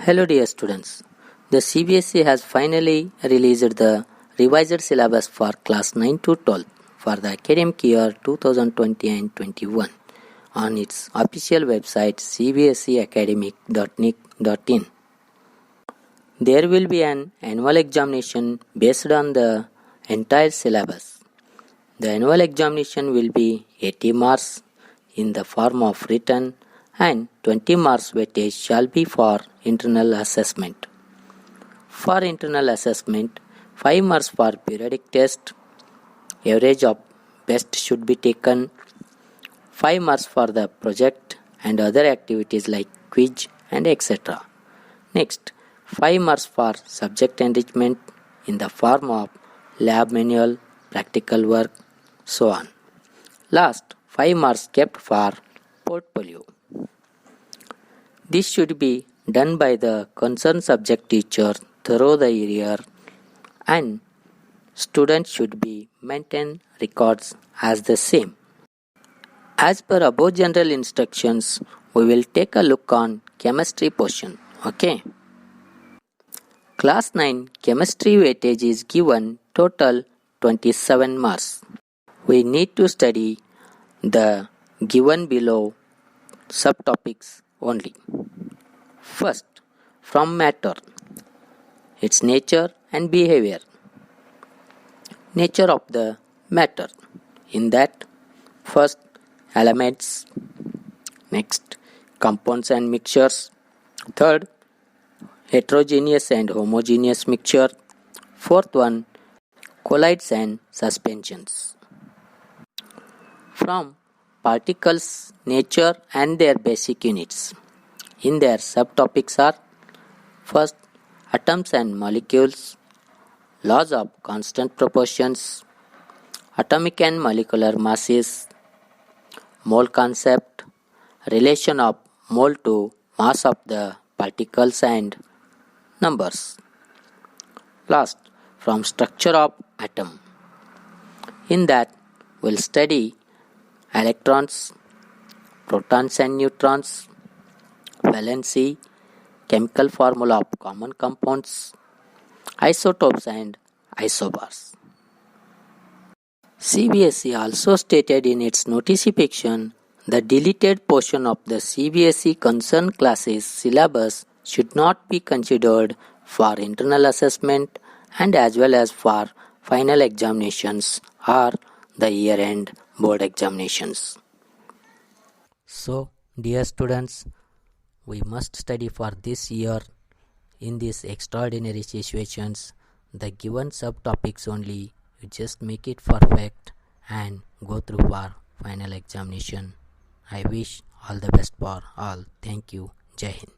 Hello dear students, the CBSE has finally released the revised syllabus for class 9 to 12 for the academic year 2020 and 21 on its official website cbseacademic.nic.in. There will be an annual examination based on the entire syllabus. The annual examination will be 80 marks in the form of written and 20 marks weightage shall be for internal assessment. For internal assessment, 5 marks for periodic test, average of best should be taken, 5 marks for the project and other activities like quiz and etc. Next, 5 marks for subject enrichment in the form of lab manual, practical work, so on. Last, 5 marks kept for portfolio. This should be done by the concerned subject teacher throughout the year, and students should be maintain records as the same. As per above general instructions, we will take a look on chemistry portion. Okay. Class 9 chemistry weightage is given total 27 marks. We need to study the given below subtopics only. First, from matter, its nature and behavior. Nature of the matter. In that, first, elements. Next, compounds and mixtures. Third, heterogeneous and homogeneous mixture. Fourth one, colloids and suspensions. From particles, nature and their basic units. In their subtopics are: first, atoms and molecules, laws of constant proportions, atomic and molecular masses, mole concept, relation of mole to mass of the particles and numbers. Last, from structure of atom. In that, we'll study electrons, protons and neutrons, valency, chemical formula of common compounds, isotopes and isobars. CBSE also stated in its notification the deleted portion of the CBSE concerned classes syllabus should not be considered for internal assessment and as well as for final examinations or the year-end board examinations. So, dear students, we must study for this year in these extraordinary situations. The given subtopics only, you just make it perfect and go through for final examination. I wish all the best for all. Thank you. Jai Hind.